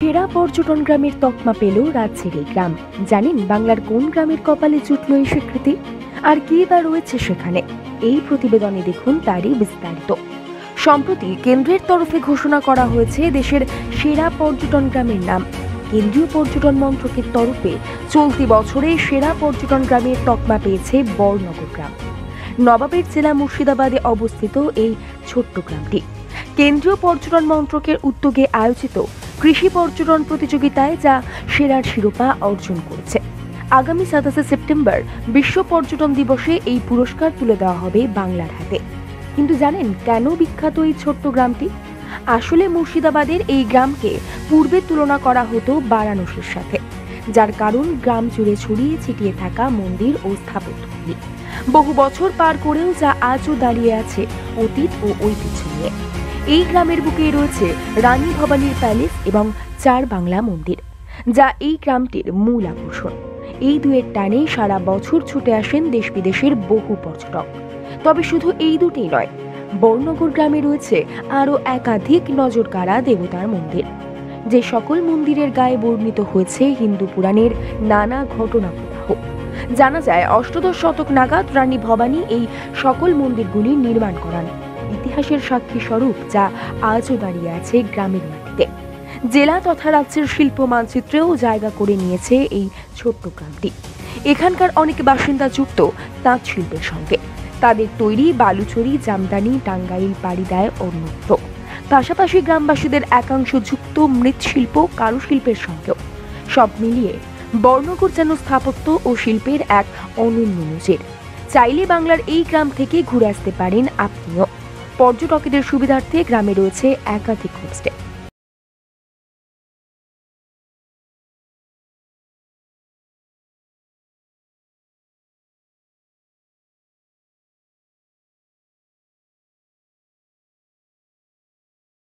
সেরা পর্যটন গ্রামের তকমা পেল রাজ্যের এই গ্রাম। জানেন বাংলার কোন গ্রামের কপালে জুটল এই স্বীকৃতি, আর কি বা রয়েছে সেখানে? এই প্রতিবেদনে দেখুন তারই বিস্তারিত। সম্প্রতি কেন্দ্রের তরফে ঘোষণা করা হয়েছে দেশের সেরা পর্যটন গ্রামের নাম। কেন্দ্রীয় পর্যটন মন্ত্রকের তরফে চলতি বছরে সেরা পর্যটন গ্রামের তকমা পেয়েছে বড়নগর গ্রাম। নবাবের জেলা মুর্শিদাবাদে অবস্থিত এই ছোট্ট গ্রামটি কেন্দ্রীয় পর্যটন মন্ত্রকের উদ্যোগে আয়োজিত কৃষি পর্যটন প্রতিযোগিতায় যা সেরার শিরোপা অর্জন করেছে। আগামী 27 সেপ্টেম্বর বিশ্ব পর্যটন দিবসে এই পুরস্কার তুলে দেওয়া হবে বাংলার হাতে। কিন্তু জানেন কেন বিখ্যাত এই ছোট্ট গ্রামটি? আসলে মুর্শিদাবাদের এই গ্রামকে পূর্বে তুলনা করা হতো বারাণসীর সাথে, যার কারণ গ্রাম জুড়ে ছড়িয়ে ছিটিয়ে থাকা মন্দির ও স্থাপত্যগুলি বহু বছর পার করেও যা আজও দাঁড়িয়ে আছে অতীত ও ঐতিহ্য নিয়ে। এই গ্রামের বুকে রয়েছে রানী ভবানীর প্যালেস এবং চার বাংলা মন্দির, যা এই গ্রামটির মূল আকর্ষণ। এই দুয়ের টানে সারা বছর ছুটে আসেন দেশ বিদেশের বহু পর্যটক। তবে শুধু এই দুটিই নয়, বড়নগর গ্রামে রয়েছে আরও একাধিক নজরকাড়া দেবতার মন্দির, যে সকল মন্দিরের গায়ে বর্ণিত হয়েছে হিন্দু পুরাণের নানা ঘটনা প্রবাহ। জানা যায় অষ্টাদশ শতক নাগাদ রানী ভবানী এই সকল মন্দিরগুলি নির্মাণ করান, ইতিহাসের সাক্ষী স্বরূপ যা আজও দাঁড়িয়ে আছে গ্রামের মাটিতে। জেলা তথা রাজ্যের শিল্প মানচিত্রেও জায়গা করে নিয়েছে এই ছোট্ট গ্রামটি। এখানকার অনেক বাসিন্দা যুক্ত তাঁত শিল্পের সঙ্গে। তাদের তৈরি বালুচরি, জামদানি, টাঙ্গাইল, পাড়িদায় অন্যত্র। পাশাপাশি গ্রামবাসীদের একাংশ যুক্ত মৃৎশিল্প, কারুশিল্পের সঙ্গেও। সব মিলিয়ে বড়নগর যেন স্থাপত্য ও শিল্পের এক অনন্য নজির। চাইলে বাংলার এই গ্রাম থেকে ঘুরে আসতে পারেন আপনিও। পর্যটকদের সুবিধার্থে গ্রামে রয়েছে একাধিক হোমস্টে।